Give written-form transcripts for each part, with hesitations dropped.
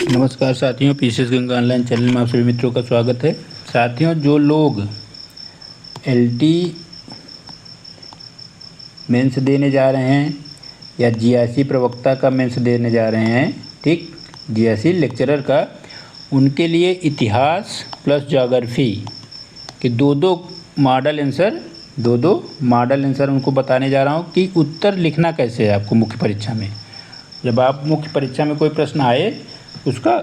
नमस्कार साथियों, PCS Ganga online channel में आप सभी मित्रों का स्वागत है। साथियों, जो लोग एलटी मेंस देने जा रहे हैं या जीआईसी प्रवक्ता का मेंस देने जा रहे हैं, ठीक, जीआईसी लेक्चरर का, उनके लिए इतिहास प्लस ज्योग्राफी के दो मॉडल आंसर उनको बताने जा रहा हूँ कि उत्तर लिखना कैसे है आपको मुख्य परीक्षा में। जब आप मुख्य परीक्षा में कोई प्रश्न आए उसका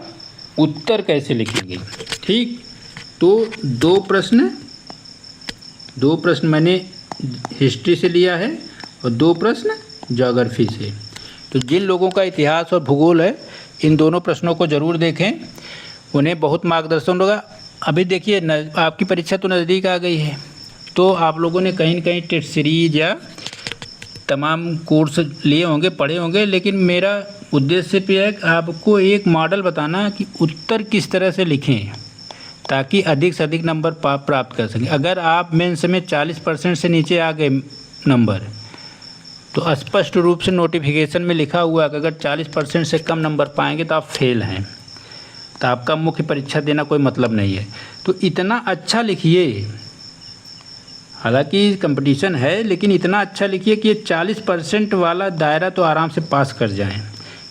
उत्तर कैसे लिखेंगे, ठीक। तो दो प्रश्न मैंने हिस्ट्री से लिया है और दो प्रश्न ज्योग्राफी से। तो जिन लोगों का इतिहास और भूगोल है, इन दोनों प्रश्नों को ज़रूर देखें, उन्हें बहुत मार्गदर्शन होगा। अभी देखिए, आपकी परीक्षा तो नज़दीक आ गई है, तो आप लोगों ने कहीं न कहीं टेस्ट सीरीज या तमाम कोर्स लिए होंगे, पढ़े होंगे, लेकिन मेरा उद्देश्य सिर्फ यह है कि आपको एक मॉडल बताना कि उत्तर किस तरह से लिखें ताकि अधिक से अधिक नंबर प्राप्त कर सकें। अगर आप मेंस में 40% से नीचे आ गए नंबर, तो स्पष्ट रूप से नोटिफिकेशन में लिखा हुआ है कि अगर 40% से कम नंबर पाएंगे तो आप फेल हैं, तो आपका मुख्य परीक्षा देना कोई मतलब नहीं है। तो इतना अच्छा लिखिए, हालांकि कंपटीशन है, लेकिन इतना अच्छा लिखिए कि 40% वाला दायरा तो आराम से पास कर जाएं,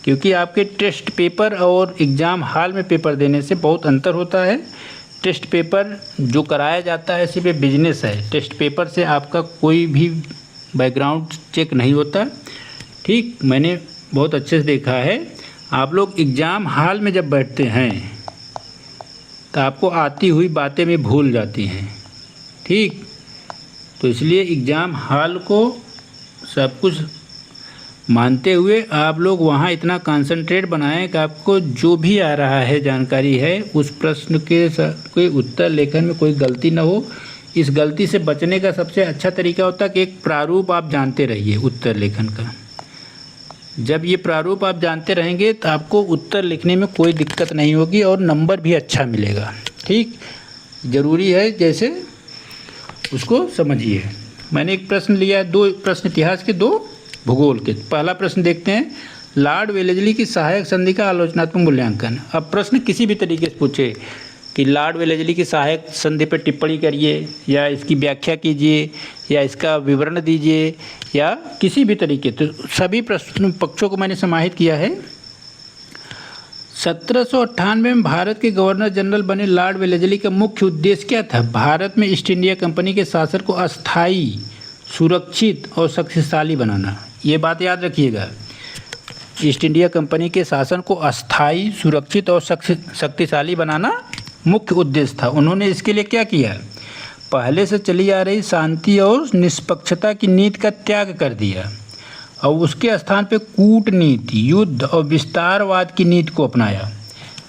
क्योंकि आपके टेस्ट पेपर और एग्ज़ाम हॉल में पेपर देने से बहुत अंतर होता है। टेस्ट पेपर जो कराया जाता है सिर्फ बिजनेस है, टेस्ट पेपर से आपका कोई भी बैकग्राउंड चेक नहीं होता, ठीक। मैंने बहुत अच्छे से देखा है। आप लोग एग्ज़ाम हॉल में जब बैठते हैं तो आपको आती हुई बातें भी भूल जाती हैं, ठीक। तो इसलिए एग्ज़ाम हॉल को सब कुछ मानते हुए आप लोग वहाँ इतना कंसंट्रेट बनाएं कि आपको जो भी आ रहा है जानकारी है, उस प्रश्न के कोई उत्तर लेखन में कोई गलती ना हो। इस गलती से बचने का सबसे अच्छा तरीका होता है कि एक प्रारूप आप जानते रहिए उत्तर लेखन का। जब ये प्रारूप आप जानते रहेंगे तो आपको उत्तर लिखने में कोई दिक्कत नहीं होगी और नंबर भी अच्छा मिलेगा, ठीक। ज़रूरी है, जैसे उसको समझिए। मैंने एक प्रश्न लिया है, दो प्रश्न इतिहास के, दो भूगोल के। पहला प्रश्न देखते हैं, लॉर्ड वेलेस्ली की सहायक संधि का आलोचनात्मक मूल्यांकन। अब प्रश्न किसी भी तरीके से पूछे कि लॉर्ड वेलेस्ली की सहायक संधि पर टिप्पणी करिए या इसकी व्याख्या कीजिए या इसका विवरण दीजिए या किसी भी तरीके, तो सभी प्रश्न पक्षों को मैंने समाहित किया है। 1798 में भारत के गवर्नर जनरल बने लॉर्ड वेलेस्ली का मुख्य उद्देश्य क्या था? भारत में ईस्ट इंडिया कंपनी के शासन को अस्थायी, सुरक्षित और शक्तिशाली बनाना। ये बात याद रखिएगा, ईस्ट इंडिया कंपनी के शासन को अस्थायी, सुरक्षित और शक्तिशाली बनाना मुख्य उद्देश्य था। उन्होंने इसके लिए क्या किया? पहले से चली आ रही शांति और निष्पक्षता की नीति का त्याग कर दिया और उसके स्थान पे कूटनीति, युद्ध और विस्तारवाद की नीति को अपनाया।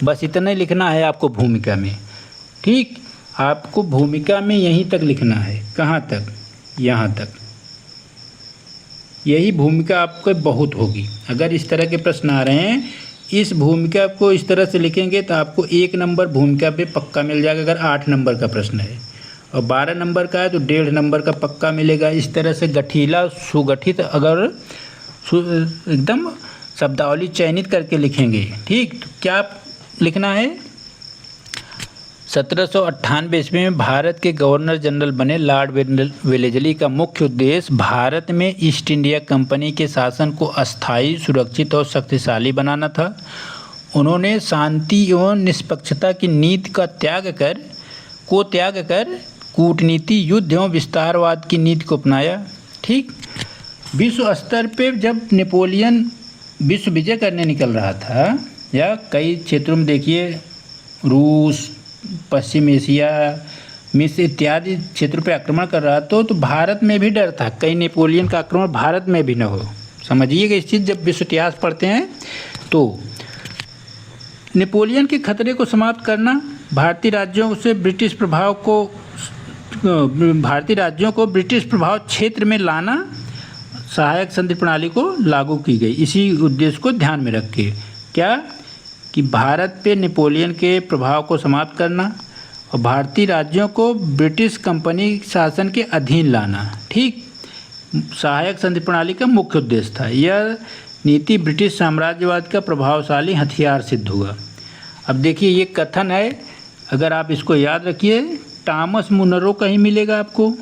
बस इतना ही लिखना है आपको भूमिका में, ठीक। आपको भूमिका में यहीं तक लिखना है। कहाँ तक? यहाँ तक। यही भूमिका आपको बहुत होगी। अगर इस तरह के प्रश्न आ रहे हैं, इस भूमिका को इस तरह से लिखेंगे तो आपको 1 नंबर भूमिका पे पक्का मिल जाएगा। अगर 8 नंबर का प्रश्न है और 12 नंबर का है तो 1.5 नंबर का पक्का मिलेगा। इस तरह से गठीला, सुगठित, अगर एकदम शब्दावली चयनित करके लिखेंगे, ठीक। तो क्या लिखना है? 1798 ईस्वी में भारत के गवर्नर जनरल बने लॉर्ड वेलेस्ली का मुख्य उद्देश्य भारत में ईस्ट इंडिया कंपनी के शासन को अस्थायी, सुरक्षित और शक्तिशाली बनाना था। उन्होंने शांति एवं निष्पक्षता की नीति का त्याग कर कूटनीति, युद्ध एवं विस्तारवाद की नीति को अपनाया, ठीक। विश्व स्तर पे जब नेपोलियन विश्व विजय करने निकल रहा था, या कई क्षेत्रों में देखिए, रूस, पश्चिम एशिया, मिस्र इत्यादि क्षेत्रों पे आक्रमण कर रहा तो भारत में भी डर था कहीं नेपोलियन का आक्रमण भारत में भी न हो। समझिएगा इस चीज़, जब विश्व इतिहास पढ़ते हैं तो नेपोलियन के खतरे को समाप्त करना, भारतीय राज्यों को ब्रिटिश प्रभाव क्षेत्र में लाना, सहायक संधि प्रणाली को लागू की गई। इसी उद्देश्य को ध्यान में रख के क्या कि भारत पे नेपोलियन के प्रभाव को समाप्त करना और भारतीय राज्यों को ब्रिटिश कंपनी शासन के अधीन लाना, ठीक। सहायक संधि प्रणाली का मुख्य उद्देश्य था। यह नीति ब्रिटिश साम्राज्यवाद का प्रभावशाली हथियार सिद्ध हुआ। अब देखिए ये कथन है, अगर आप इसको याद रखिए, टॉमस मुनरो कहीं मिलेगा आपको,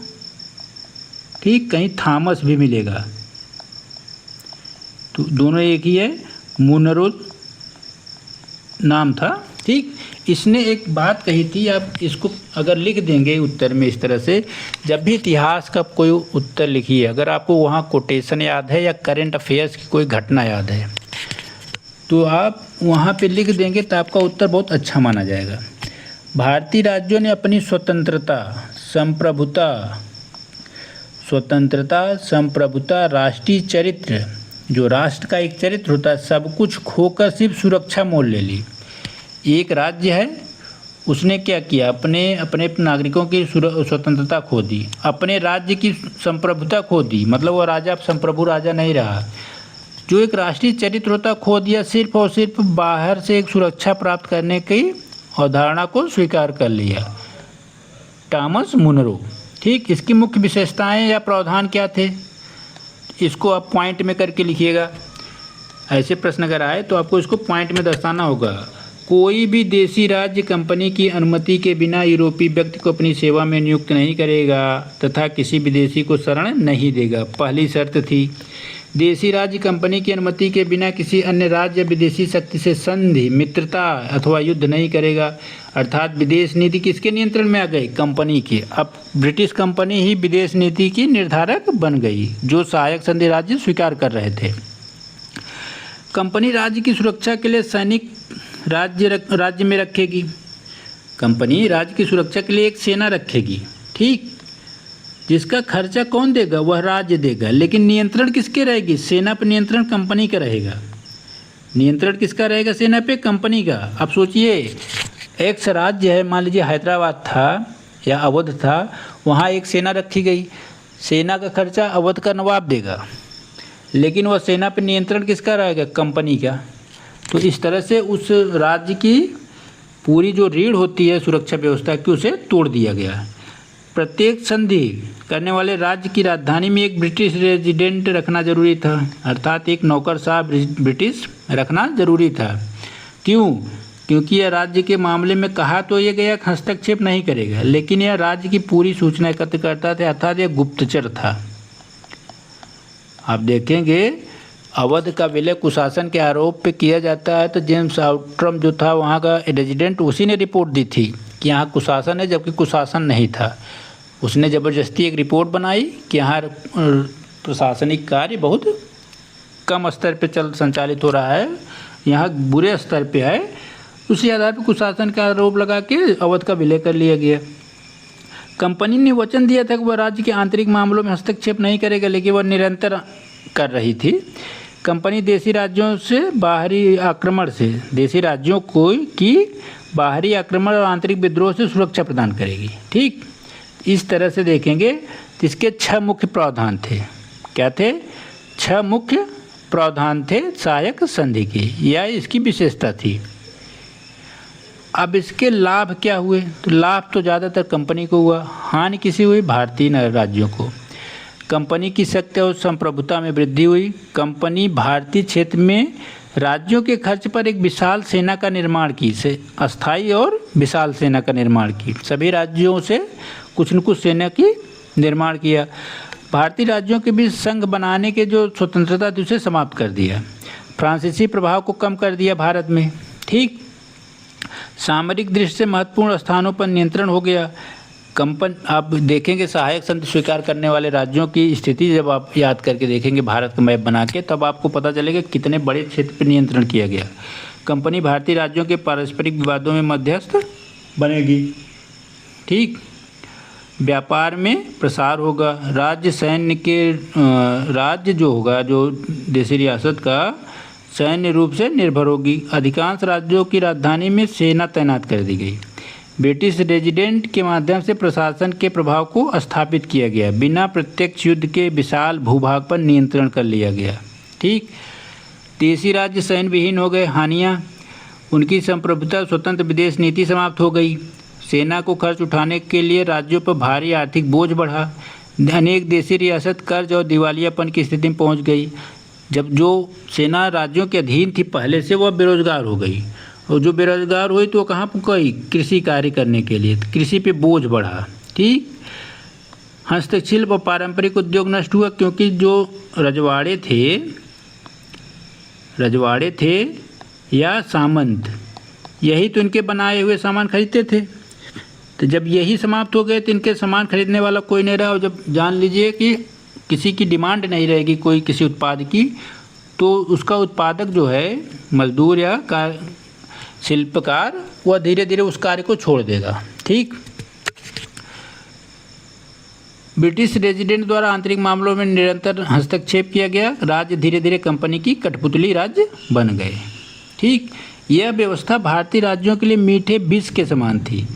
ठीक, कहीं थॉमस भी मिलेगा, तो दोनों एक ही है, मुनरो नाम था, ठीक। इसने एक बात कही थी, आप इसको अगर लिख देंगे उत्तर में इस तरह से, जब भी इतिहास का कोई उत्तर लिखिए, अगर आपको वहाँ कोटेशन याद है या करंट अफेयर्स की कोई घटना याद है, तो आप वहाँ पे लिख देंगे तो आपका उत्तर बहुत अच्छा माना जाएगा। भारतीय राज्यों ने अपनी स्वतंत्रता, संप्रभुता, राष्ट्रीय चरित्र, जो राष्ट्र का एक चरित्र होता है, सब कुछ खोकर सिर्फ सुरक्षा मोल ले ली। एक राज्य है, उसने क्या किया, अपने नागरिकों की स्वतंत्रता खो दी, अपने राज्य की संप्रभुता खो दी, मतलब वो राजा संप्रभु राजा नहीं रहा, जो एक राष्ट्रीय चरित्र होता खो दिया, सिर्फ और सिर्फ बाहर से एक सुरक्षा प्राप्त करने की अवधारणा को स्वीकार कर लिया। टॉमस मुनरो, ठीक। इसकी मुख्य विशेषताएं या प्रावधान क्या थे, इसको आप पॉइंट में करके लिखिएगा। ऐसे प्रश्न अगर आए तो आपको इसको पॉइंट में दर्शाना होगा। कोई भी देशी राज्य कंपनी की अनुमति के बिना यूरोपीय व्यक्ति को अपनी सेवा में नियुक्त नहीं करेगा तथा किसी विदेशी को शरण नहीं देगा, पहली शर्त थी। देशी राज्य कंपनी की अनुमति के बिना किसी अन्य राज्य या विदेशी शक्ति से संधि, मित्रता अथवा युद्ध नहीं करेगा, अर्थात विदेश नीति किसके नियंत्रण में आ गई, कंपनी के। अब ब्रिटिश कंपनी ही विदेश नीति की निर्धारक बन गई, जो सहायक संधि राज्य स्वीकार कर रहे थे। कंपनी राज्य की सुरक्षा के लिए सैनिक राज्य में रखेगी, कंपनी राज्य की सुरक्षा के लिए एक सेना रखेगी, ठीक, जिसका खर्चा कौन देगा, वह राज्य देगा, लेकिन नियंत्रण किसके रहेगी, सेना पर नियंत्रण कंपनी का रहेगा। नियंत्रण किसका रहेगा, सेना पे, कंपनी का। अब सोचिए, एक राज्य है, मान लीजिए हैदराबाद था या अवध था, वहाँ एक सेना रखी गई, सेना का खर्चा अवध का नवाब देगा, लेकिन वह सेना पर नियंत्रण किसका रहेगा, कंपनी का। तो इस तरह से उस राज्य की पूरी जो रीढ़ होती है सुरक्षा व्यवस्था की, उसे तोड़ दिया गया। प्रत्येक संधि करने वाले राज्य की राजधानी में एक ब्रिटिश रेजिडेंट रखना जरूरी था, अर्थात एक नौकरशाह ब्रिटिश रखना जरूरी था। क्यों, क्योंकि यह राज्य के मामले में कहा तो ये गया हस्तक्षेप नहीं करेगा, लेकिन यह राज्य की पूरी सूचना एकत्र करता था, अर्थात यह गुप्तचर था। आप देखेंगे अवध का विलय कुशासन के आरोप पे किया जाता है, तो जेम्स आउट्रम जो था वहाँ का रेजिडेंट, उसी ने रिपोर्ट दी थी कि यहाँ कुशासन है, जबकि कुशासन नहीं था। उसने ज़बरदस्ती एक रिपोर्ट बनाई कि यहाँ प्रशासनिक कार्य बहुत कम स्तर पे संचालित हो रहा है, यहाँ बुरे स्तर पे है। उसी आधार पर कुशासन का आरोप लगा के अवध का विलय कर लिया गया। कंपनी ने वचन दिया था कि वह राज्य के आंतरिक मामलों में हस्तक्षेप नहीं करेगा, लेकिन वह निरंतर कर रही थी। कंपनी देशी राज्यों से बाहरी आक्रमण से, देशी राज्यों को की बाहरी आक्रमण और आंतरिक विद्रोह से सुरक्षा प्रदान करेगी, ठीक। इस तरह से देखेंगे तो इसके 6 मुख्य प्रावधान थे। क्या थे, 6 मुख्य प्रावधान थे सहायक संधि के, यह इसकी विशेषता थी। अब इसके लाभ क्या हुए, तो लाभ तो ज़्यादातर कंपनी को हुआ, हानि किसी हुई, भारतीय राज्यों को। कंपनी की शक्ति और संप्रभुता में वृद्धि हुई। कंपनी भारतीय क्षेत्र में राज्यों के खर्च पर एक विशाल सेना का निर्माण की, से अस्थायी और विशाल सेना का निर्माण की, सभी राज्यों से कुछ न कुछ सेना की निर्माण किया। भारतीय राज्यों के बीच संघ बनाने के जो स्वतंत्रता थी उसे समाप्त कर दिया। फ्रांसीसी प्रभाव को कम कर दिया भारत में, ठीक। सामरिक दृष्टि से महत्वपूर्ण स्थानों पर नियंत्रण हो गया। आप देखेंगे सहायक संधि स्वीकार करने वाले राज्यों की स्थिति जब आप याद करके देखेंगे भारत का मैप बना के, तब आपको पता चलेगा कितने बड़े क्षेत्र पर नियंत्रण किया गया। कंपनी भारतीय राज्यों के पारस्परिक विवादों में मध्यस्थ बनेगी, ठीक। व्यापार में प्रसार होगा। राज्य सैन्य के राज्य जो होगा, जो देशी रियासत का सैन्य रूप से निर्भर होगी। अधिकांश राज्यों की राजधानी में सेना तैनात कर दी गई। ब्रिटिश रेजिडेंट के माध्यम से प्रशासन के प्रभाव को स्थापित किया गया। बिना प्रत्यक्ष युद्ध के विशाल भूभाग पर नियंत्रण कर लिया गया, ठीक। देशी राज्य सैन्य विहीन हो गए। हानियाँ, उनकी संप्रभुता, स्वतंत्र विदेश नीति समाप्त हो गई। सेना को खर्च उठाने के लिए राज्यों पर भारी आर्थिक बोझ बढ़ा। अनेक देशी रियासत कर्ज और दिवालियापन की स्थिति में पहुंच गई। जब जो सेना राज्यों के अधीन थी पहले से, वह बेरोजगार हो गई और जो बेरोजगार हुई तो कहाँ गई, कृषि कार्य करने के लिए, कृषि पे बोझ बढ़ा। ठीक। हस्तशिल्प और पारंपरिक उद्योग नष्ट हुआ क्योंकि जो रजवाड़े थे या सामंत, यही तो इनके बनाए हुए सामान खरीदते थे। तो जब यही समाप्त हो गए तो इनके सामान खरीदने वाला कोई नहीं रहा, और जब जान लीजिए कि किसी की डिमांड नहीं रहेगी कोई किसी उत्पाद की, तो उसका उत्पादक जो है मजदूर या शिल्पकार, वह धीरे धीरे उस कार्य को छोड़ देगा। ठीक। ब्रिटिश रेजिडेंट द्वारा आंतरिक मामलों में निरंतर हस्तक्षेप किया गया, राज्य धीरे धीरे कंपनी की कठपुतली राज्य बन गए। ठीक। यह व्यवस्था भारतीय राज्यों के लिए मीठे विष के समान थी।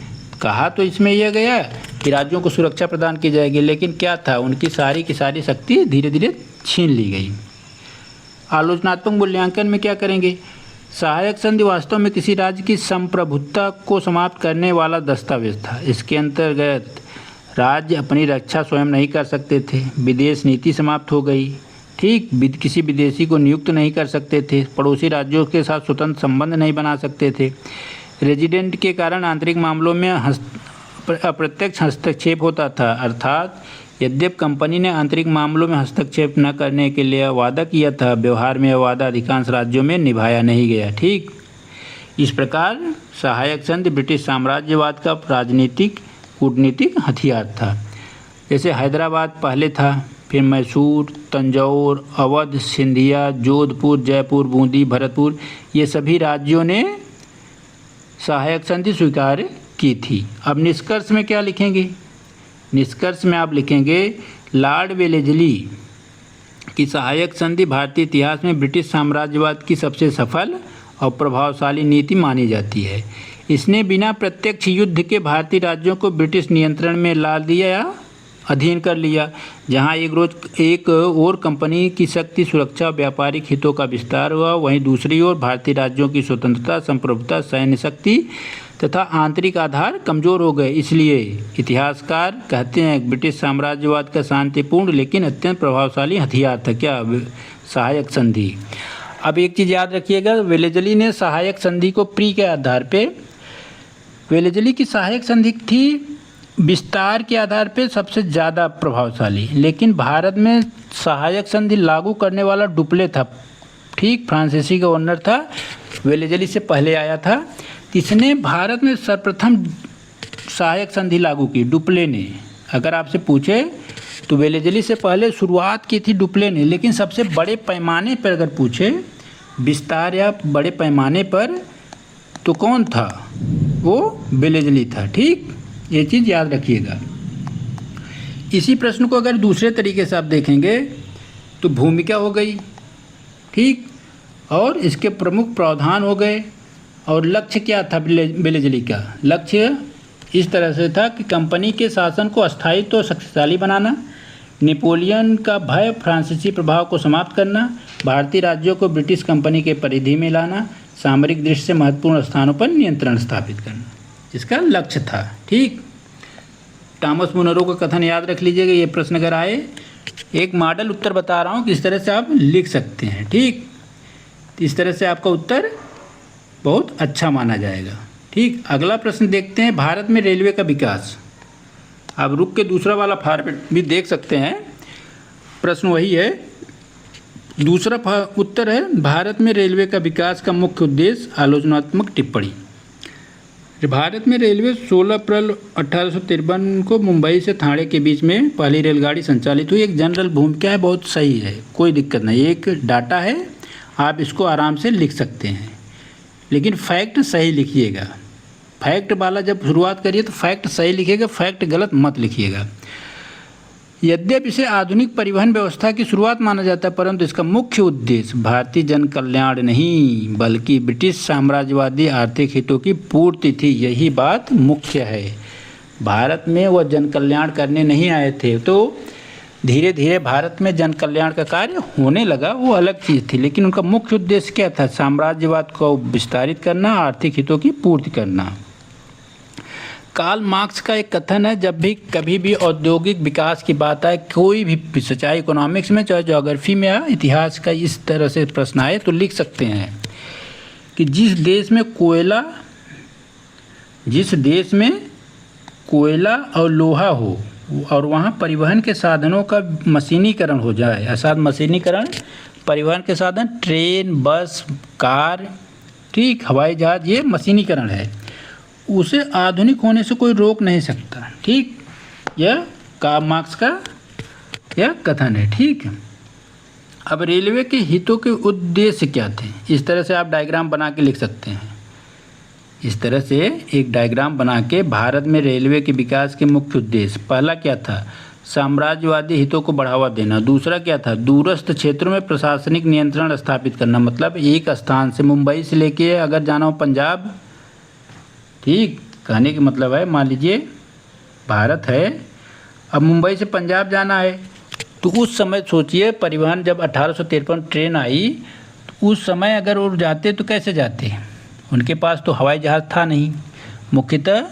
कहा तो इसमें यह गया कि राज्यों को सुरक्षा प्रदान की जाएगी, लेकिन क्या था, उनकी सारी की सारी शक्ति धीरे धीरे छीन ली गई। आलोचनात्मक मूल्यांकन में क्या करेंगे, सहायक संधि वास्तव में किसी राज्य की संप्रभुता को समाप्त करने वाला दस्तावेज था। इसके अंतर्गत राज्य अपनी रक्षा स्वयं नहीं कर सकते थे, विदेश नीति समाप्त हो गई। ठीक। किसी विदेशी को नियुक्त नहीं कर सकते थे, पड़ोसी राज्यों के साथ स्वतंत्र संबंध नहीं बना सकते थे। रेजिडेंट के कारण आंतरिक मामलों में अप्रत्यक्ष हस्तक्षेप होता था, अर्थात यद्यपि कंपनी ने आंतरिक मामलों में हस्तक्षेप न करने के लिए वादा किया था, व्यवहार में यह वादा अधिकांश राज्यों में निभाया नहीं गया। ठीक। इस प्रकार सहायक संधि ब्रिटिश साम्राज्यवाद का राजनीतिक कूटनीतिक हथियार था। जैसे हैदराबाद पहले था, फिर मैसूर, तंजौर, अवध, सिंधिया, जोधपुर, जयपुर, बूंदी, भरतपुर, ये सभी राज्यों ने सहायक संधि स्वीकार की थी। अब निष्कर्ष में क्या लिखेंगे, निष्कर्ष में आप लिखेंगे लॉर्ड वेलेस्ली की सहायक संधि भारतीय इतिहास में ब्रिटिश साम्राज्यवाद की सबसे सफल और प्रभावशाली नीति मानी जाती है। इसने बिना प्रत्यक्ष युद्ध के भारतीय राज्यों को ब्रिटिश नियंत्रण में ला दिया या अधीन कर लिया। जहां एक और कंपनी की शक्ति, सुरक्षा, व्यापारिक हितों का विस्तार हुआ, वहीं दूसरी ओर भारतीय राज्यों की स्वतंत्रता, संप्रभुता, सैन्य शक्ति तथा आंतरिक आधार कमज़ोर हो गए। इसलिए इतिहासकार कहते हैं ब्रिटिश साम्राज्यवाद का शांतिपूर्ण लेकिन अत्यंत प्रभावशाली हथियार था क्या, सहायक संधि। अब एक चीज़ याद रखिएगा, वेलेस्ली ने सहायक संधि को प्री के आधार पे, वेलेस्ली की सहायक संधि थी विस्तार के आधार पे सबसे ज़्यादा प्रभावशाली, लेकिन भारत में सहायक संधि लागू करने वाला डुप्ले था। ठीक। फ्रांसीसी गवर्नर था, वेलेस्ली से पहले आया था, इसने भारत में सर्वप्रथम सहायक संधि लागू की, डुप्ले ने। अगर आपसे पूछे तो वेलेस्ली से पहले शुरुआत की थी डुप्ले ने, लेकिन सबसे बड़े पैमाने पर अगर पूछे विस्तार या बड़े पैमाने पर तो कौन था, वो वेलेस्ली था। ठीक। ये चीज़ याद रखिएगा। इसी प्रश्न को अगर दूसरे तरीके से आप देखेंगे तो भूमिका हो गई। ठीक। और इसके प्रमुख प्रावधान हो गए। और लक्ष्य क्या था वेलेस्ली का, लक्ष्य इस तरह से था कि कंपनी के शासन को अस्थायी तो शक्तिशाली बनाना, नेपोलियन का भय, फ्रांसीसी प्रभाव को समाप्त करना, भारतीय राज्यों को ब्रिटिश कंपनी के परिधि में लाना, सामरिक दृष्टि से महत्वपूर्ण स्थानों पर नियंत्रण स्थापित करना, इसका लक्ष्य था। ठीक। टॉमस मुनरो का कथन याद रख लीजिएगा, ये प्रश्न अगर आए, एक मॉडल उत्तर बता रहा हूँ कि इस तरह से आप लिख सकते हैं। ठीक। इस तरह से आपका उत्तर बहुत अच्छा माना जाएगा। ठीक। अगला प्रश्न देखते हैं, भारत में रेलवे का विकास। आप रुक के दूसरा वाला फॉर्मेट भी देख सकते हैं, प्रश्न वही है। दूसरा उत्तर है, भारत में रेलवे का विकास का मुख्य उद्देश्य, आलोचनात्मक टिप्पणी। भारत में रेलवे 16 अप्रैल 1853 को मुंबई से ठाणे के बीच में पहली रेलगाड़ी संचालित हुई। एक जनरल भूमिका है, बहुत सही है, कोई दिक्कत नहीं, एक डाटा है, आप इसको आराम से लिख सकते हैं, लेकिन फैक्ट सही लिखिएगा। फैक्ट वाला जब शुरुआत करिए तो फैक्ट सही लिखिएगा, फैक्ट गलत मत लिखिएगा। यद्यपि इसे आधुनिक परिवहन व्यवस्था की शुरुआत माना जाता है, परंतु इसका मुख्य उद्देश्य भारतीय जन कल्याण नहीं बल्कि ब्रिटिश साम्राज्यवादी आर्थिक हितों की पूर्ति थी। यही बात मुख्य है। भारत में वह जन कल्याण करने नहीं आए थे, तो धीरे धीरे भारत में जन कल्याण का कार्य होने लगा, वो अलग चीज़ थी, लेकिन उनका मुख्य उद्देश्य क्या था, साम्राज्यवाद को विस्तारित करना, आर्थिक हितों की पूर्ति करना। कार्ल मार्क्स का एक कथन है, जब भी कभी भी औद्योगिक विकास की बात आए, कोई भी चाहे इकोनॉमिक्स में चाहे ज्योग्राफी में या इतिहास का इस तरह से प्रश्न आए तो लिख सकते हैं कि जिस देश में कोयला और लोहा हो और वहाँ परिवहन के साधनों का मशीनीकरण हो जाए, अर्थात मशीनीकरण परिवहन के साधन ट्रेन, बस, कार, ठीक, हवाई जहाज़, ये मशीनीकरण है, उसे आधुनिक होने से कोई रोक नहीं सकता। ठीक, यह कार्ल मार्क्स का यह कथन है। ठीक, अब रेलवे के हितों के उद्देश्य क्या थे, इस तरह से आप डायग्राम बना के लिख सकते हैं। इस तरह से एक डायग्राम बना के भारत में रेलवे के विकास के मुख्य उद्देश्य, पहला क्या था, साम्राज्यवादी हितों को बढ़ावा देना। दूसरा क्या था, दूरस्थ क्षेत्रों में प्रशासनिक नियंत्रण स्थापित करना, मतलब एक स्थान से मुंबई से लेके अगर जाना हो पंजाब, ठीक, कहने का मतलब है मान लीजिए भारत है, अब मुंबई से पंजाब जाना है, तो उस समय सोचिए परिवहन जब 1853 ट्रेन आई, तो उस समय अगर वो जाते तो कैसे जाते, उनके पास तो हवाई जहाज़ था नहीं, मुख्यतः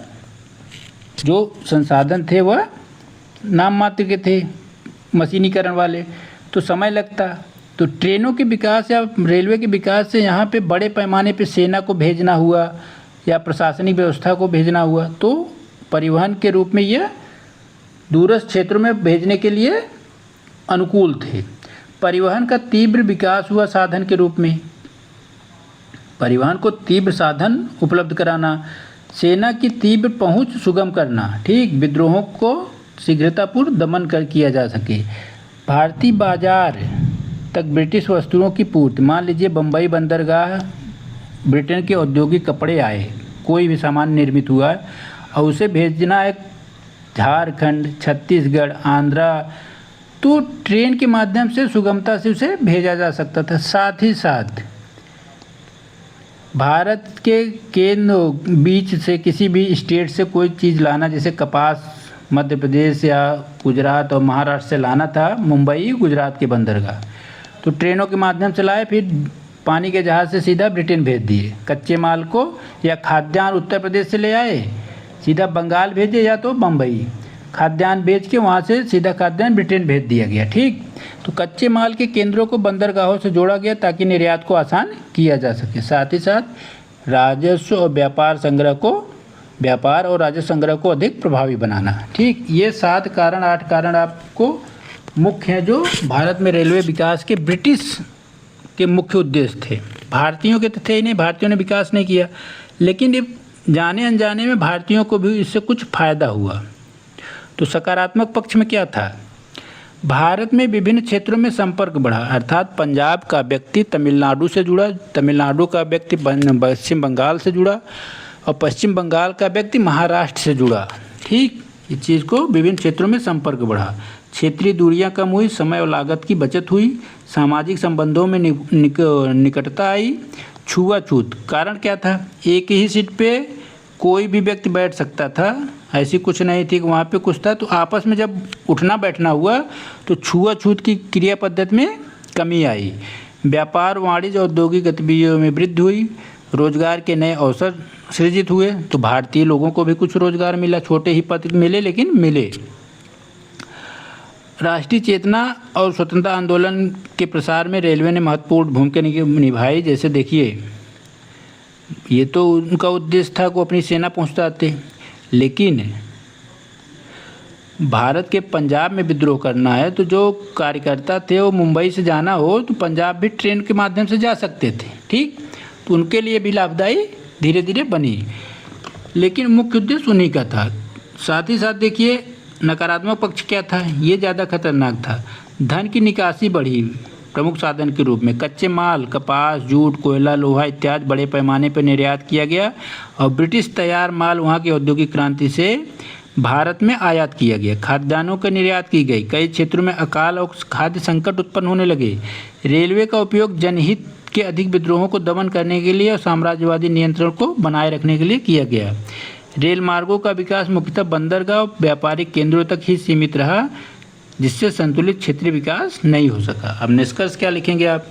जो संसाधन थे वह नाम मात्र के थे, मशीनीकरण वाले, तो समय लगता। तो ट्रेनों के विकास या रेलवे के विकास से यहाँ पे बड़े पैमाने पे सेना को भेजना हुआ या प्रशासनिक व्यवस्था को भेजना हुआ, तो परिवहन के रूप में यह दूरस्थ क्षेत्रों में भेजने के लिए अनुकूल थे। परिवहन का तीव्र विकास हुआ साधन के रूप में, परिवहन को तीव्र साधन उपलब्ध कराना, सेना की तीव्र पहुंच सुगम करना, ठीक, विद्रोहों को शीघ्रतापूर्व दमन किया जा सके, भारतीय बाजार तक ब्रिटिश वस्तुओं की पूर्ति, मान लीजिए बम्बई बंदरगाह ब्रिटेन के औद्योगिक कपड़े आए, कोई भी सामान निर्मित हुआ और उसे भेजना है झारखंड, छत्तीसगढ़, आंध्रा, तो ट्रेन के माध्यम से सुगमता से उसे भेजा जा सकता था। साथ ही साथ भारत के केंद्र बीच से किसी भी स्टेट से कोई चीज़ लाना, जैसे कपास मध्य प्रदेश या गुजरात और महाराष्ट्र से लाना था मुंबई गुजरात के बंदरगाह, तो ट्रेनों के माध्यम से लाए, फिर पानी के जहाज़ से सीधा ब्रिटेन भेज दिए कच्चे माल को, या खाद्यान्न उत्तर प्रदेश से ले आए सीधा बंगाल भेजे या तो बम्बई, खाद्यान्न बेच के वहाँ से सीधा खाद्यान्न ब्रिटेन भेज दिया गया। ठीक, तो कच्चे माल के केंद्रों को बंदरगाहों से जोड़ा गया ताकि निर्यात को आसान किया जा सके। साथ ही साथ राजस्व और व्यापार और राजस्व संग्रह को अधिक प्रभावी बनाना। ठीक, ये 7 कारण 8 कारण आपको मुख्य हैं जो भारत में रेलवे विकास के ब्रिटिश के मुख्य उद्देश्य थे। भारतीयों के तो थे ही नहीं, भारतीयों ने विकास नहीं किया, लेकिन ये जाने अनजाने में भारतीयों को भी इससे कुछ फ़ायदा हुआ। तो सकारात्मक पक्ष में क्या था, भारत में विभिन्न क्षेत्रों में संपर्क बढ़ा, अर्थात पंजाब का व्यक्ति तमिलनाडु से जुड़ा, तमिलनाडु का व्यक्ति पश्चिम बंगाल से जुड़ा और पश्चिम बंगाल का व्यक्ति महाराष्ट्र से जुड़ा। ठीक, इस चीज़ को विभिन्न क्षेत्रों में संपर्क बढ़ा, क्षेत्रीय दूरियां कम हुई, समय और लागत की बचत हुई, सामाजिक संबंधों में निकटता आई, छुआछूत, कारण क्या था, एक ही सीट पे कोई भी व्यक्ति बैठ सकता था, ऐसी कुछ नहीं थी कि वहाँ पे कुछ था, तो आपस में जब उठना बैठना हुआ तो छुआछूत की क्रिया पद्धति में कमी आई, व्यापार वाणिज्य औद्योगिक गतिविधियों में वृद्धि हुई, रोजगार के नए अवसर सृजित हुए, तो भारतीय लोगों को भी कुछ रोजगार मिला, छोटे ही पद मिले लेकिन मिले। राष्ट्रीय चेतना और स्वतंत्रता आंदोलन के प्रसार में रेलवे ने महत्वपूर्ण भूमिका निभाई। जैसे देखिए, ये तो उनका उद्देश्य था को अपनी सेना पहुंचाते, लेकिन भारत के पंजाब में विद्रोह करना है तो जो कार्यकर्ता थे वो मुंबई से जाना हो तो पंजाब भी ट्रेन के माध्यम से जा सकते थे। ठीक, तो उनके लिए भी लाभदायी धीरे धीरे बनी, लेकिन मुख्य उद्देश्य उन्हीं का था। साथ ही साथ देखिए नकारात्मक पक्ष क्या था, ये ज़्यादा खतरनाक था, धन की निकासी बढ़ी, प्रमुख साधन के रूप में कच्चे माल कपास, जूट, कोयला, लोहा इत्यादि बड़े पैमाने पर निर्यात किया गया और ब्रिटिश तैयार माल वहाँ की औद्योगिक क्रांति से भारत में आयात किया गया, खाद्यान्नों का निर्यात की गई, कई क्षेत्रों में अकाल और खाद्य संकट उत्पन्न होने लगे। रेलवे का उपयोग जनहित के अधिक विद्रोहों को दमन करने के लिए और साम्राज्यवादी नियंत्रण को बनाए रखने के लिए किया गया। रेल मार्गों का विकास मुख्यतः बंदरगाह और व्यापारिक केंद्रों तक ही सीमित रहा, जिससे संतुलित क्षेत्रीय विकास नहीं हो सका। अब निष्कर्ष क्या लिखेंगे आप,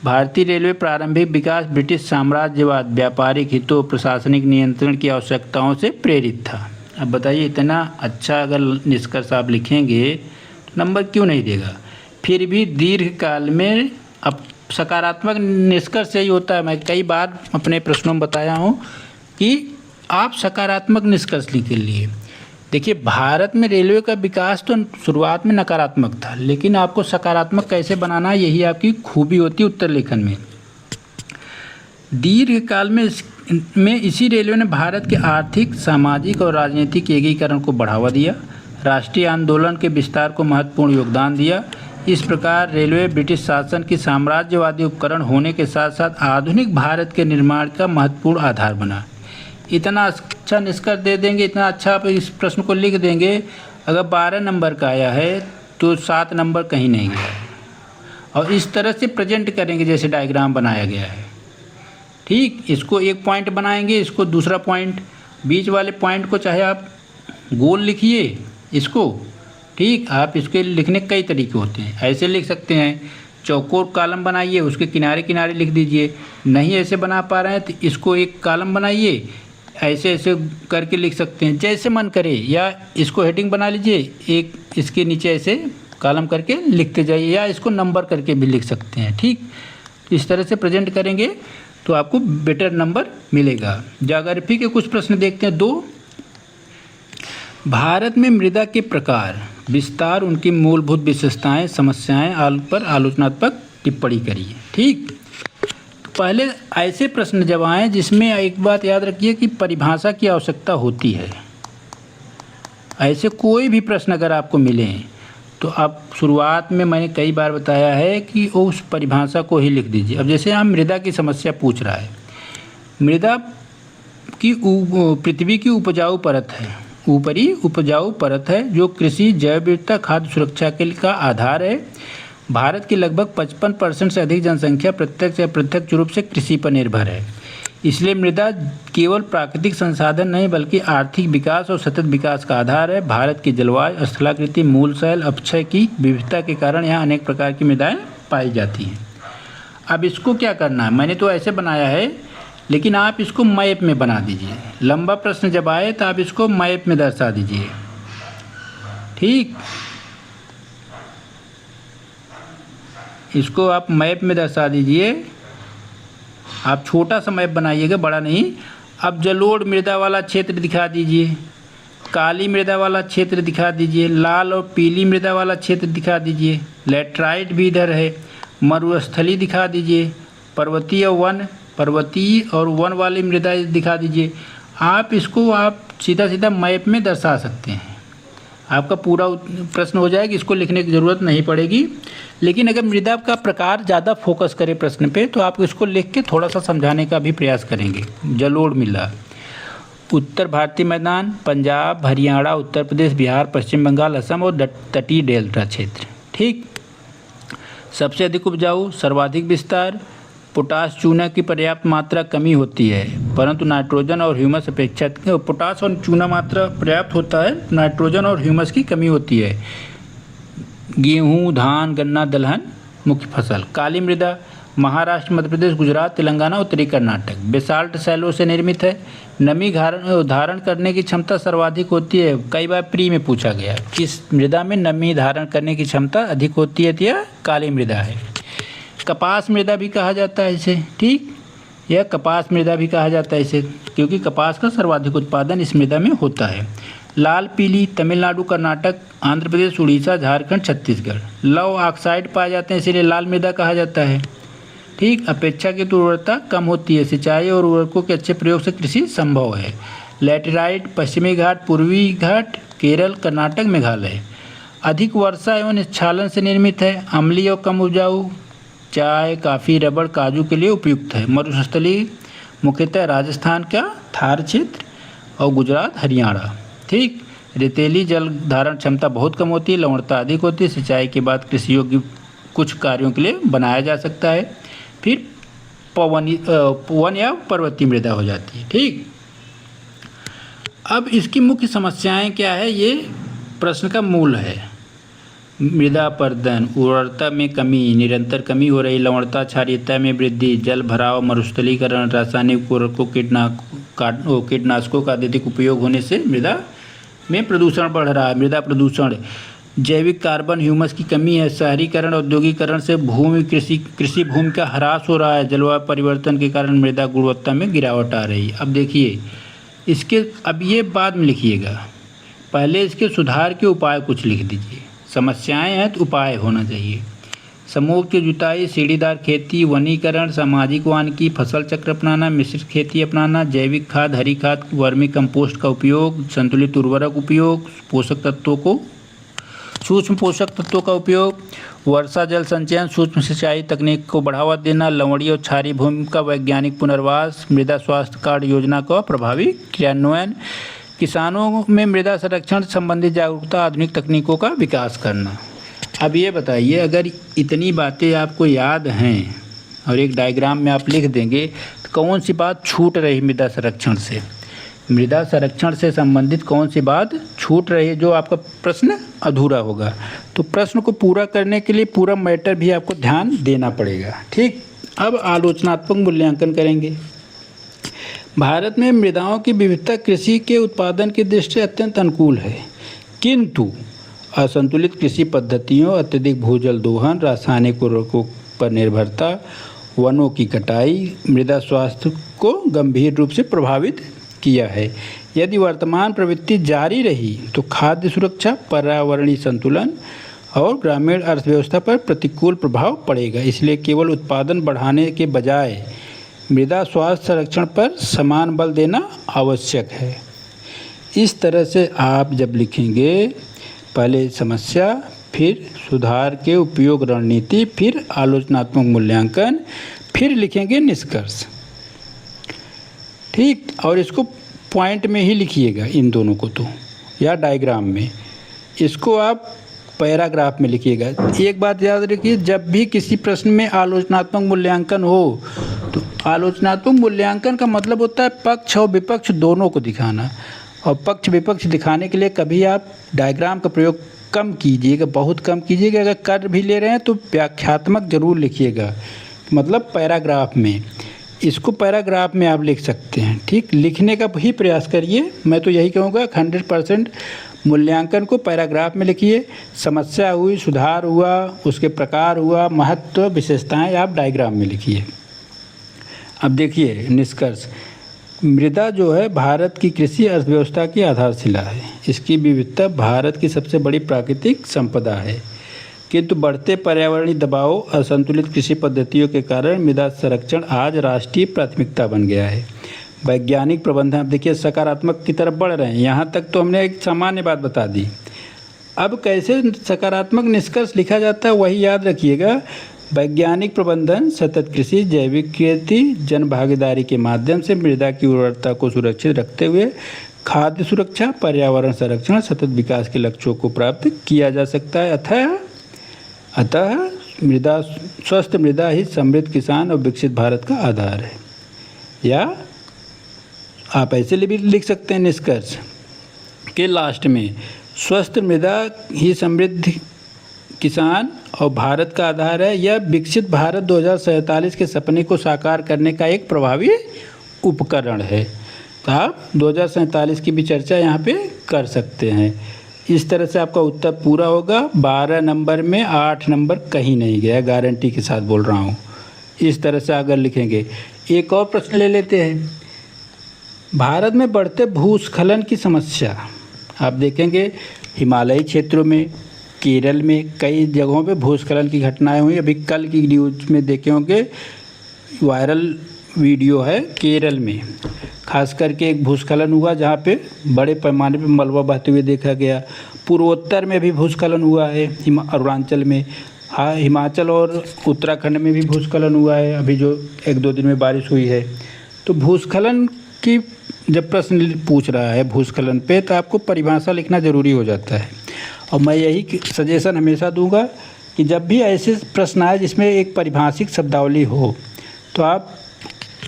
भारतीय रेलवे प्रारंभिक विकास ब्रिटिश साम्राज्यवाद, व्यापारिक हितों, प्रशासनिक नियंत्रण की आवश्यकताओं से प्रेरित था। अब बताइए, इतना अच्छा अगर निष्कर्ष आप लिखेंगे तो नंबर क्यों नहीं देगा। फिर भी दीर्घकाल में अब सकारात्मक निष्कर्ष यही होता है, मैं कई बार अपने प्रश्नों में बताया हूँ कि आप सकारात्मक निष्कर्ष के लिए देखिए, भारत में रेलवे का विकास तो शुरुआत में नकारात्मक था, लेकिन आपको सकारात्मक कैसे बनाना है, यही आपकी खूबी होती है उत्तर लेखन में। दीर्घकाल में इसी रेलवे ने भारत के आर्थिक, सामाजिक और राजनीतिक एकीकरण को बढ़ावा दिया, राष्ट्रीय आंदोलन के विस्तार को महत्वपूर्ण योगदान दिया। इस प्रकार रेलवे ब्रिटिश शासन की साम्राज्यवादी उपकरण होने के साथ साथ आधुनिक भारत के निर्माण का महत्वपूर्ण आधार बना। इतना अच्छा निष्कर्ष दे देंगे, इतना अच्छा आप इस प्रश्न को लिख देंगे, अगर 12 नंबर का आया है तो 7 नंबर कहीं नहीं गया है। और इस तरह से प्रेजेंट करेंगे जैसे डायग्राम बनाया गया है, ठीक। इसको एक पॉइंट बनाएंगे, इसको दूसरा पॉइंट, बीच वाले पॉइंट को चाहे आप गोल लिखिए इसको, ठीक। आप इसके लिखने कई तरीके होते हैं, ऐसे लिख सकते हैं, चौकोर कॉलम बनाइए, उसके किनारे किनारे लिख दीजिए। नहीं ऐसे बना पा रहे हैं तो इसको एक कॉलम बनाइए, ऐसे ऐसे करके लिख सकते हैं, जैसे मन करे। या इसको हेडिंग बना लीजिए, एक इसके नीचे ऐसे कॉलम करके लिखते जाइए, या इसको नंबर करके भी लिख सकते हैं, ठीक। इस तरह से प्रेजेंट करेंगे तो आपको बेटर नंबर मिलेगा। ज्योग्राफी के कुछ प्रश्न देखते हैं। 2, भारत में मृदा के प्रकार, विस्तार, उनकी मूलभूत विशेषताएं, समस्याएं पर आलोचनात्मक टिप्पणी करिए, ठीक। पहले ऐसे प्रश्न जब आएँ जिसमें एक बात याद रखिए कि परिभाषा की आवश्यकता होती है। ऐसे कोई भी प्रश्न अगर आपको मिलें तो आप शुरुआत में, मैंने कई बार बताया है कि उस परिभाषा को ही लिख दीजिए। अब जैसे हम मृदा की समस्या पूछ रहा है, मृदा की पृथ्वी की उपजाऊ परत है, ऊपरी उपजाऊ परत है जो कृषि, जैव विविधता, खाद्य सुरक्षा के का आधार है। भारत की लगभग 55% से अधिक जनसंख्या प्रत्यक्ष या अप्रत्यक्ष रूप से कृषि पर निर्भर है। इसलिए मृदा केवल प्राकृतिक संसाधन नहीं बल्कि आर्थिक विकास और सतत विकास का आधार है। भारत की जलवायु, स्थलाकृति, मूल शैल, अपक्षय की विविधता के कारण यहाँ अनेक प्रकार की मृदाएं पाई जाती हैं। अब इसको क्या करना है, मैंने तो ऐसे बनाया है, लेकिन आप इसको मैप में बना दीजिए। लंबा प्रश्न जब आए तो आप इसको मैप में दर्शा दीजिए, ठीक। इसको आप मैप में दर्शा दीजिए। आप छोटा सा मैप बनाइएगा, बड़ा नहीं। अब जलोढ़ मृदा वाला क्षेत्र दिखा दीजिए, काली मृदा वाला क्षेत्र दिखा दीजिए, लाल और पीली मृदा वाला क्षेत्र दिखा दीजिए, लैटराइट भी इधर है, मरुस्थली दिखा दीजिए, पर्वतीय और वन वाली मृदा दिखा दीजिए। आप इसको आप सीधा सीधा मैप में दर्शा सकते हैं, आपका पूरा प्रश्न हो जाएगा, इसको लिखने की ज़रूरत नहीं पड़ेगी। लेकिन अगर मृदा का प्रकार ज़्यादा फोकस करे प्रश्न पे तो आप इसको लिख के थोड़ा सा समझाने का भी प्रयास करेंगे। जलोढ़ मृदा, उत्तर भारतीय मैदान, पंजाब, हरियाणा, उत्तर प्रदेश, बिहार, पश्चिम बंगाल, असम और तटीय डेल्टा क्षेत्र, ठीक। सबसे अधिक उपजाऊ, सर्वाधिक विस्तार, पोटास चूना की पर्याप्त मात्रा कमी होती है परंतु नाइट्रोजन और ह्यूमस अपेक्षा, पोटास और चूना मात्रा पर्याप्त होता है, नाइट्रोजन और ह्यूमस की कमी होती है। गेहूँ, धान, गन्ना, दलहन मुख्य फसल। काली मृदा, महाराष्ट्र, मध्य प्रदेश, गुजरात, तेलंगाना, उत्तरी कर्नाटक। बेसाल्ट शैलों से निर्मित है। नमी धारण करने की क्षमता सर्वाधिक होती है। कई बार प्री में पूछा गया किस मृदा में नमी धारण करने की क्षमता अधिक होती है, तो यह काली मृदा है। कपास मृदा भी कहा जाता है इसे, ठीक। यह कपास मृदा भी कहा जाता है इसे, क्योंकि कपास का सर्वाधिक उत्पादन इस मृदा में होता है। लाल पीली, तमिलनाडु, कर्नाटक, आंध्र प्रदेश, उड़ीसा, झारखंड, छत्तीसगढ़। लौह ऑक्साइड पाए जाते हैं, इसीलिए लाल मृदा कहा जाता है, ठीक। अपेक्षाकृत उर्वरता कम होती है, सिंचाई और उर्वरकों के अच्छे प्रयोग से कृषि संभव है। लैटेराइट, पश्चिमी घाट, पूर्वी घाट, केरल, कर्नाटक, मेघालय। अधिक वर्षा एवं स्खलन से निर्मित है। अम्लीय और कम उपजाऊ, चाय, कॉफ़ी, रबड़, काजू के लिए उपयुक्त है। मरुस्थली मुख्यतः राजस्थान का थार क्षेत्र और गुजरात, हरियाणा, ठीक। रेतीली जल धारण क्षमता बहुत कम होती है, लवणता अधिक होती है। सिंचाई के बाद कृषि योग्य कुछ कार्यों के लिए बनाया जा सकता है। फिर पवन या पर्वतीय मृदा हो जाती है, ठीक। अब इसकी मुख्य समस्याएं क्या है, ये प्रश्न का मूल है। मृदा अपरदन, उर्वरता में कमी, निरंतर कमी हो रही, लवणता, क्षारीयता में वृद्धि, जल भराव, मरुस्थलीकरण, रासायनिक उर्वरकों, कीटनाशकों का अत्यधिक उपयोग होने से मृदा में प्रदूषण बढ़ रहा है। मृदा प्रदूषण जैविक कार्बन ह्यूमस की कमी है, शहरीकरण औद्योगिकरण से भूमि कृषि भूमि का ह्रास हो रहा है, जलवायु परिवर्तन के कारण मृदा गुणवत्ता में गिरावट आ रही है। अब देखिए इसके, अब ये बाद में लिखिएगा, पहले इसके सुधार के उपाय कुछ लिख दीजिए। समस्याएं हैं तो उपाय होना चाहिए। समूह की जुताई, सीढ़ीदार खेती, वनीकरण, सामाजिक वानिकी, फसल चक्र अपनाना, मिश्रित खेती अपनाना, जैविक खाद, हरी खाद, वर्मी कंपोस्ट का उपयोग, संतुलित उर्वरक उपयोग, सूक्ष्म पोषक तत्वों का उपयोग, वर्षा जल संचयन, सूक्ष्म सिंचाई तकनीक को बढ़ावा देना, लवणीय और क्षारीय भूमि का वैज्ञानिक पुनर्वास, मृदा स्वास्थ्य कार्ड योजना का प्रभावी क्रियान्वयन, किसानों में मृदा संरक्षण संबंधी जागरूकता, आधुनिक तकनीकों का विकास करना। अब ये बताइए, अगर इतनी बातें आपको याद हैं और एक डायग्राम में आप लिख देंगे तो कौन सी बात छूट रही मृदा संरक्षण से? मृदा संरक्षण से संबंधित कौन सी बात छूट रही है जो आपका प्रश्न अधूरा होगा? तो प्रश्न को पूरा करने के लिए पूरा मैटर भी आपको ध्यान देना पड़ेगा। ठीक, अब आलोचनात्मक मूल्यांकन करेंगे। भारत में मृदाओं की विविधता कृषि के उत्पादन की दृष्टि से अत्यंत अनुकूल है, किंतु असंतुलित कृषि पद्धतियों, अत्यधिक भूजल दोहन, रासायनिक उर्वरकों पर निर्भरता, वनों की कटाई मृदा स्वास्थ्य को गंभीर रूप से प्रभावित किया है। यदि वर्तमान प्रवृत्ति जारी रही तो खाद्य सुरक्षा, पर्यावरणीय संतुलन और ग्रामीण अर्थव्यवस्था पर प्रतिकूल प्रभाव पड़ेगा। इसलिए केवल उत्पादन बढ़ाने के बजाय मृदा स्वास्थ्य संरक्षण पर समान बल देना आवश्यक है। इस तरह से आप जब लिखेंगे, पहले समस्या, फिर सुधार के उपयोग रणनीति, फिर आलोचनात्मक मूल्यांकन, फिर लिखेंगे निष्कर्ष। ठीक, और इसको पॉइंट में ही लिखिएगा इन दोनों को, तो या डायग्राम में। इसको आप पैराग्राफ में लिखिएगा। एक बात याद रखिए, जब भी किसी प्रश्न में आलोचनात्मक मूल्यांकन हो तो आलोचनात्मक मूल्यांकन का मतलब होता है पक्ष और विपक्ष दोनों को दिखाना। और पक्ष विपक्ष दिखाने के लिए कभी आप डायग्राम का प्रयोग कम कीजिएगा, बहुत कम कीजिएगा। अगर कर भी ले रहे हैं तो व्याख्यात्मक जरूर लिखिएगा, मतलब पैराग्राफ में। इसको पैराग्राफ में आप लिख सकते हैं। ठीक, लिखने का ही प्रयास करिए। मैं तो यही कहूँगा 100% मूल्यांकन को पैराग्राफ में लिखिए। समस्या हुई, सुधार हुआ, उसके प्रकार हुआ, महत्व, विशेषताएं आप डायग्राम में लिखिए। अब देखिए निष्कर्ष। मृदा जो है भारत की कृषि अर्थव्यवस्था की आधारशिला है। इसकी विविधता भारत की सबसे बड़ी प्राकृतिक संपदा है, किंतु बढ़ते पर्यावरणीय दबाव, असंतुलित कृषि पद्धतियों के कारण मृदा संरक्षण आज राष्ट्रीय प्राथमिकता बन गया है। वैज्ञानिक प्रबंधन, आप देखिए सकारात्मक की तरफ बढ़ रहे हैं। यहाँ तक तो हमने एक सामान्य बात बता दी। अब कैसे सकारात्मक निष्कर्ष लिखा जाता है वही याद रखिएगा। वैज्ञानिक प्रबंधन, सतत कृषि, जैविक खेती, जन भागीदारी के माध्यम से मृदा की उर्वरता को सुरक्षित रखते हुए खाद्य सुरक्षा, पर्यावरण संरक्षण, सतत विकास के लक्ष्यों को प्राप्त किया जा सकता है। अतः स्वस्थ मृदा ही समृद्ध किसान और विकसित भारत का आधार है। या आप ऐसे भी लिख सकते हैं निष्कर्ष के लास्ट में, स्वस्थ मृदा ही समृद्ध किसान और भारत का आधार है। यह विकसित भारत 2047 के सपने को साकार करने का एक प्रभावी उपकरण है। तो आप 2047 की भी चर्चा यहाँ पे कर सकते हैं। इस तरह से आपका उत्तर पूरा होगा। 12 नंबर में 8 नंबर कहीं नहीं गया, गारंटी के साथ बोल रहा हूँ। इस तरह से अगर लिखेंगे। एक और प्रश्न ले लेते हैं। भारत में बढ़ते भूस्खलन की समस्या, आप देखेंगे हिमालयी क्षेत्रों में, केरल में कई जगहों पे भूस्खलन की घटनाएं हुई। अभी कल की न्यूज़ में देखे होंगे, वायरल वीडियो है केरल में, खास करके एक भूस्खलन हुआ जहाँ पे बड़े पैमाने पे मलबा बहते हुए देखा गया। पूर्वोत्तर में भी भूस्खलन हुआ है, अरुणाचल में। हाँ, हिमाचल और उत्तराखंड में भी भूस्खलन हुआ है, अभी जो 1-2 दिन में बारिश हुई है। तो भूस्खलन की जब प्रश्न पूछ रहा है भूस्खलन पे, तो आपको परिभाषा लिखना ज़रूरी हो जाता है। और मैं यही सजेशन हमेशा दूंगा कि जब भी ऐसे प्रश्न आए जिसमें एक परिभाषिक शब्दावली हो, तो आप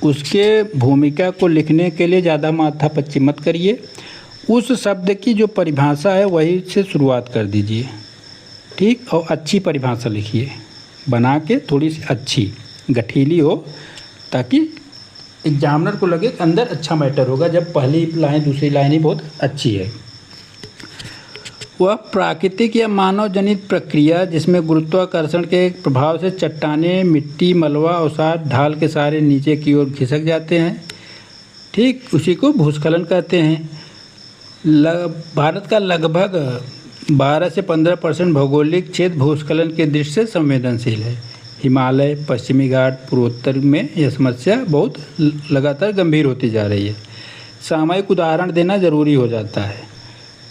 उसके भूमिका को लिखने के लिए ज़्यादा माथापच्ची मत करिए। उस शब्द की जो परिभाषा है वही से शुरुआत कर दीजिए। ठीक, और अच्छी परिभाषा लिखिए, बना के थोड़ी सी अच्छी गठीली हो, ताकि एग्जामिनर को लगे कि अंदर अच्छा मैटर होगा जब पहली लाइन दूसरी लाइन ही बहुत अच्छी है। वह प्राकृतिक या मानव जनित प्रक्रिया जिसमें गुरुत्वाकर्षण के प्रभाव से चट्टानें, मिट्टी, मलबा, अवसाद ढाल के सहारे नीचे की ओर खिसक जाते हैं। ठीक, उसी को भूस्खलन कहते हैं। भारत का लगभग 12 से 15% भौगोलिक क्षेत्र भूस्खलन के दृष्टि से संवेदनशील है। हिमालय, पश्चिमी घाट, पूर्वोत्तर में यह समस्या बहुत लगातार गंभीर होती जा रही है। सामयिक उदाहरण देना जरूरी हो जाता है।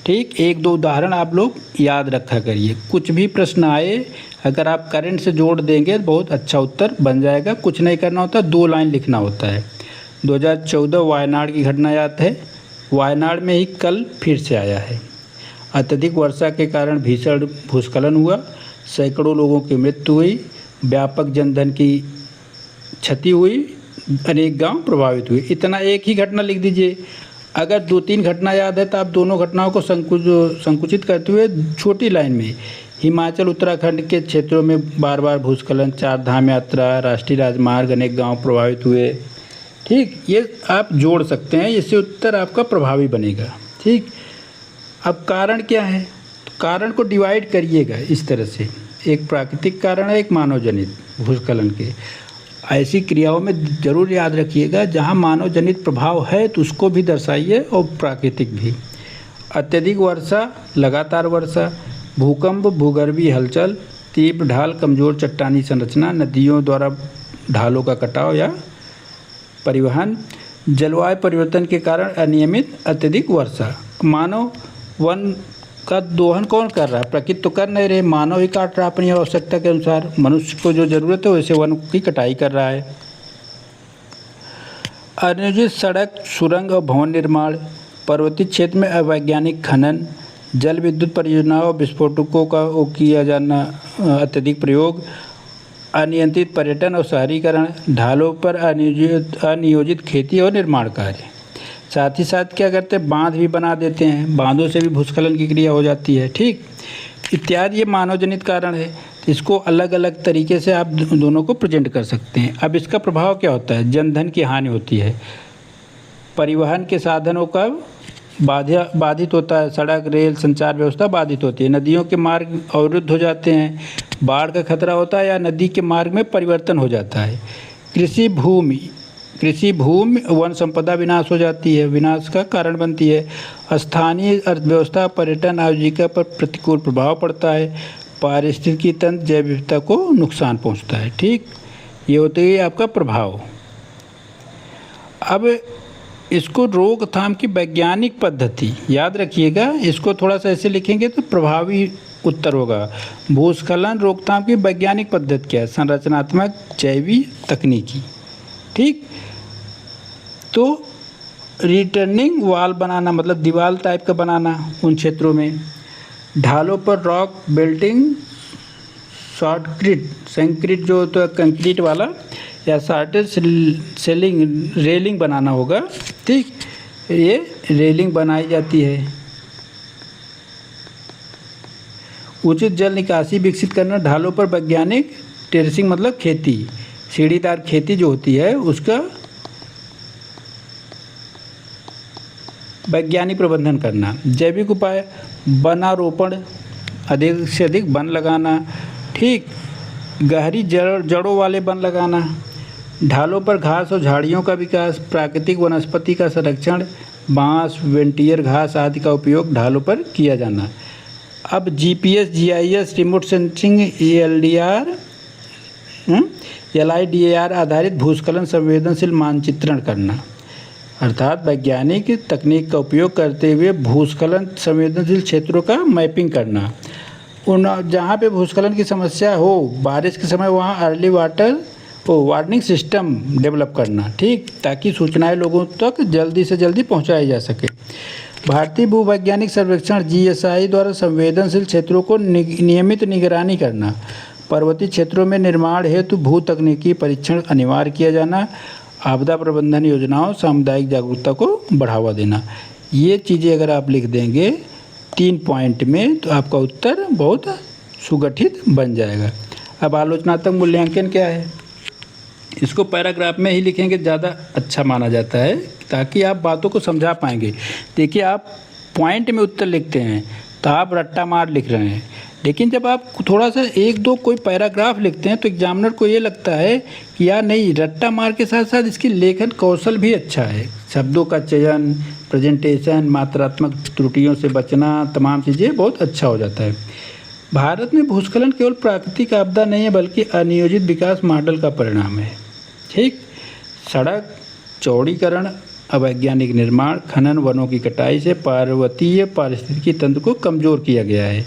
ठीक, 1-2 उदाहरण आप लोग याद रखा करिए। कुछ भी प्रश्न आए अगर आप करंट से जोड़ देंगे तो बहुत अच्छा उत्तर बन जाएगा। कुछ नहीं करना होता, 2 लाइन लिखना होता है। 2014 वायनाड की घटना याद है। वायनाड में ही कल फिर से आया है। अत्यधिक वर्षा के कारण भीषण भूस्खलन हुआ, सैकड़ों लोगों की मृत्यु हुई, व्यापक जनधन की क्षति हुई, अनेक गांव प्रभावित हुए। इतना एक ही घटना लिख दीजिए। अगर 2-3 घटना याद है तो आप दोनों घटनाओं को संकुचित करते हुए छोटी लाइन में हिमाचल उत्तराखंड के क्षेत्रों में बार बार भूस्खलन, 4 धाम यात्रा, राष्ट्रीय राजमार्ग, अनेक गांव प्रभावित हुए। ठीक, ये आप जोड़ सकते हैं, इससे उत्तर आपका प्रभावी बनेगा। ठीक, अब कारण क्या है? तो कारण को डिवाइड करिएगा इस तरह से, एक प्राकृतिक कारण है, एक मानव जनित भूस्खलन के। ऐसी क्रियाओं में जरूर याद रखिएगा जहां मानव जनित प्रभाव है तो उसको भी दर्शाइए और प्राकृतिक भी। अत्यधिक वर्षा, लगातार वर्षा, भूकंप, भूगर्भीय हलचल, तीव्र ढाल, कमजोर चट्टानी संरचना, नदियों द्वारा ढालों का कटाव या परिवहन, जलवायु परिवर्तन के कारण अनियमित अत्यधिक वर्षा। मानव वन का दोहन कौन कर रहा है? प्रकृति तो कर नहीं रहे, मानव ही काट रहा अपनी आवश्यकता के अनुसार। मनुष्य को जो जरूरत है वैसे वन की कटाई कर रहा है। अनियोजित सड़क, सुरंग और भवन निर्माण, पर्वतीय क्षेत्र में अवैज्ञानिक खनन, जल विद्युत परियोजनाओं, विस्फोटकों का किया जाना अत्यधिक प्रयोग, अनियंत्रित पर्यटन और शहरीकरण, ढालों पर अनियोजित खेती और निर्माण कार्य। साथ ही साथ क्या करते हैं, बांध भी बना देते हैं, बांधों से भी भूस्खलन की क्रिया हो जाती है। ठीक, इत्यादि ये मानव जनित कारण है। तो इसको अलग अलग तरीके से आप दोनों को प्रेजेंट कर सकते हैं। अब इसका प्रभाव क्या होता है? जनधन की हानि होती है, परिवहन के साधनों का बाधित होता है, सड़क, रेल, संचार व्यवस्था बाधित होती है, नदियों के मार्ग अवरुद्ध हो जाते हैं, बाढ़ का खतरा होता है या नदी के मार्ग में परिवर्तन हो जाता है। कृषि भूमि वन संपदा विनाश हो जाती है, विनाश का कारण बनती है। स्थानीय अर्थव्यवस्था, पर्यटन, आजीविका पर प्रतिकूल प्रभाव पड़ता है। पारिस्थितिकी तंत्र, जैव विविधता को नुकसान पहुंचता है। ठीक, ये होते है आपका प्रभाव। अब इसको रोकथाम की वैज्ञानिक पद्धति याद रखिएगा। इसको थोड़ा सा ऐसे लिखेंगे तो प्रभावी उत्तर होगा। भूस्खलन रोकथाम की वैज्ञानिक पद्धति क्या है? संरचनात्मक, जैविक, तकनीकी। ठीक, तो रिटर्निंग वॉल बनाना मतलब दीवार टाइप का बनाना उन क्षेत्रों में, ढालों पर रॉक बेल्टिंग, संक्रीट जो होता है कंक्रीट वाला या शॉर्टेज सेलिंग रेलिंग बनाना होगा। ठीक, ये रेलिंग बनाई जाती है। उचित जल निकासी विकसित करना, ढालों पर वैज्ञानिक टेरेसिंग मतलब खेती, सीढ़ीदार खेती जो होती है उसका वैज्ञानिक प्रबंधन करना। जैविक उपाय, वनारोपण, अधिक से अधिक वन लगाना। ठीक, गहरी जड़ों वाले वन लगाना, ढालों पर घास और झाड़ियों का विकास, प्राकृतिक वनस्पति का संरक्षण, बांस, वेंटियर घास आदि का उपयोग ढालों पर किया जाना। अब GPS, GIS, remote sensing, LIDAR आधारित भूस्खलन संवेदनशील मानचित्रण करना, अर्थात वैज्ञानिक तकनीक का उपयोग करते हुए भूस्खलन संवेदनशील क्षेत्रों का मैपिंग करना। उन जहाँ पे भूस्खलन की समस्या हो बारिश के समय वहाँ अर्ली वार्निंग सिस्टम डेवलप करना। ठीक, ताकि सूचनाएं लोगों तक जल्दी से जल्दी पहुँचाई जा सके। भारतीय भूवैज्ञानिक सर्वेक्षण GSI द्वारा संवेदनशील क्षेत्रों को नियमित निगरानी करना। पर्वतीय क्षेत्रों में निर्माण हेतु भू तकनीकी परीक्षण अनिवार्य किया जाना। आपदा प्रबंधन योजनाओं, सामुदायिक जागरूकता को बढ़ावा देना। ये चीज़ें अगर आप लिख देंगे 3 पॉइंट में तो आपका उत्तर बहुत सुगठित बन जाएगा। अब आलोचनात्मक मूल्यांकन क्या है? इसको पैराग्राफ में ही लिखेंगे ज़्यादा अच्छा माना जाता है ताकि आप बातों को समझा पाएंगे। देखिए, आप पॉइंट में उत्तर लिखते हैं तो आप रट्टा मार लिख रहे हैं। लेकिन जब आप थोड़ा सा एक दो कोई पैराग्राफ लिखते हैं तो एग्जामिनर को ये लगता है कि यार नहीं, रट्टा मार के साथ साथ इसकी लेखन कौशल भी अच्छा है, शब्दों का चयन, प्रेजेंटेशन, मात्रात्मक त्रुटियों से बचना, तमाम चीज़ें बहुत अच्छा हो जाता है। भारत में भूस्खलन केवल प्राकृतिक आपदा नहीं है बल्कि अनियोजित विकास मॉडल का परिणाम है। ठीक, सड़क चौड़ीकरण, अवैज्ञानिक निर्माण, खनन, वनों की कटाई से पर्वतीय पारिस्थितिकी तंत्र को कमज़ोर किया गया है।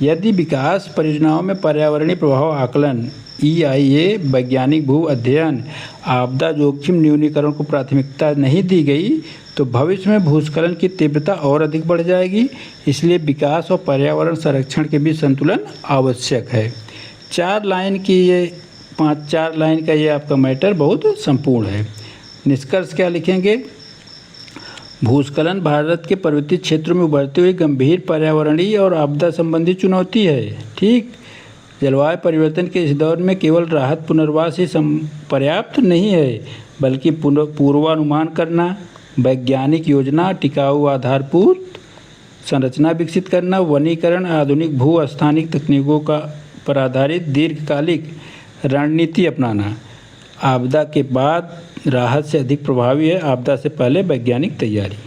यदि विकास परियोजनाओं में पर्यावरणीय प्रभाव आकलन EIA, वैज्ञानिक भू अध्ययन, आपदा जोखिम न्यूनीकरण को प्राथमिकता नहीं दी गई तो भविष्य में भूस्खलन की तीव्रता और अधिक बढ़ जाएगी। इसलिए विकास और पर्यावरण संरक्षण के बीच संतुलन आवश्यक है। 4 लाइन की ये 4 लाइन का ये आपका मैटर बहुत संपूर्ण है। निष्कर्ष क्या लिखेंगे? भूस्खलन भारत के पर्वतीय क्षेत्रों में उभरती हुई गंभीर पर्यावरणीय और आपदा संबंधी चुनौती है। ठीक, जलवायु परिवर्तन के इस दौर में केवल राहत पुनर्वास ही पर्याप्त नहीं है बल्कि पूर्वानुमान करना, वैज्ञानिक योजना, टिकाऊ आधारभूत संरचना विकसित करना, वनीकरण, आधुनिक भू स्थानिक तकनीकों पर आधारित दीर्घकालिक रणनीति अपनाना, आपदा के बाद राहत से अधिक प्रभावी है आपदा से पहले वैज्ञानिक तैयारी।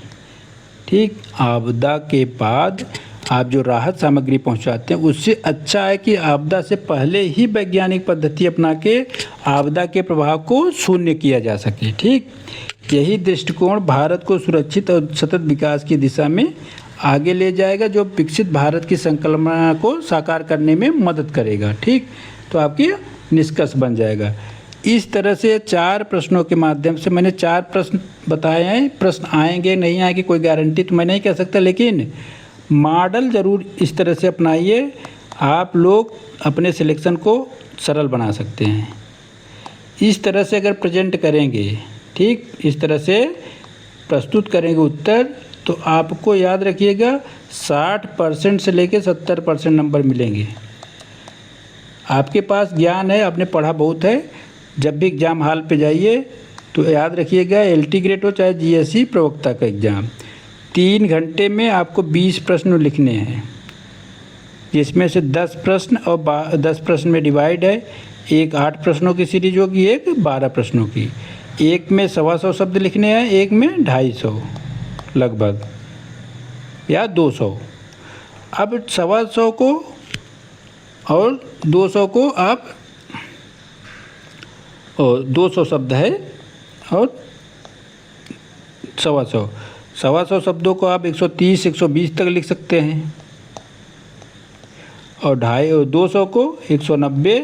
ठीक, आपदा के बाद आप जो राहत सामग्री पहुंचाते हैं उससे अच्छा है कि आपदा से पहले ही वैज्ञानिक पद्धति अपना के आपदा के प्रभाव को शून्य किया जा सके। ठीक, यही दृष्टिकोण भारत को सुरक्षित और सतत विकास की दिशा में आगे ले जाएगा, जो विकसित भारत की संकल्पना को साकार करने में मदद करेगा। ठीक, तो आपकी निष्कर्ष बन जाएगा। इस तरह से 4 प्रश्नों के माध्यम से मैंने 4 प्रश्न बताए हैं। प्रश्न आएंगे नहीं आएंगे कोई गारंटी तो मैं नहीं कह सकता, लेकिन मॉडल ज़रूर इस तरह से अपनाइए, आप लोग अपने सिलेक्शन को सरल बना सकते हैं। इस तरह से अगर प्रेजेंट करेंगे, ठीक, इस तरह से प्रस्तुत करेंगे उत्तर, तो आपको याद रखिएगा 60% से लेकर 70% नंबर मिलेंगे। आपके पास ज्ञान है, आपने पढ़ा बहुत है। जब भी एग्ज़ाम हॉल पे जाइए तो याद रखिएगा LT ग्रेड हो चाहे GSE प्रवक्ता का एग्ज़ाम, 3 घंटे में आपको 20 प्रश्न लिखने हैं, जिसमें से 10 प्रश्न और 10 प्रश्न में डिवाइड है। एक 8 प्रश्नों की सीरीज होगी, एक 12 प्रश्नों की। एक में 125 शब्द लिखने हैं, एक में 250 लगभग या 200। अब 125 को और 200 को आप 200 शब्द है और 125 शब्दों को आप 130 120 तक लिख सकते हैं और 200 को 190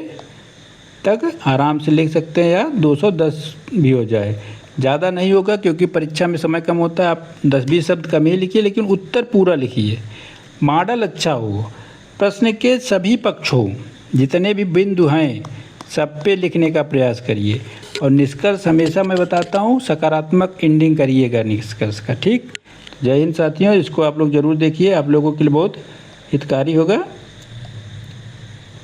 तक आराम से लिख सकते हैं या 210 भी हो जाए। ज़्यादा नहीं होगा क्योंकि परीक्षा में समय कम होता है। आप 10-20 शब्द कम ही लिखिए लेकिन उत्तर पूरा लिखिए। मॉडल अच्छा हो, प्रश्न के सभी पक्ष हो, जितने भी बिंदु हैं सब पे लिखने का प्रयास करिए और निष्कर्ष हमेशा मैं बताता हूँ सकारात्मक एंडिंग करिएगा निष्कर्ष का। ठीक, जय हिंद साथियों, इसको आप लोग ज़रूर देखिए, आप लोगों के लिए बहुत हितकारी होगा।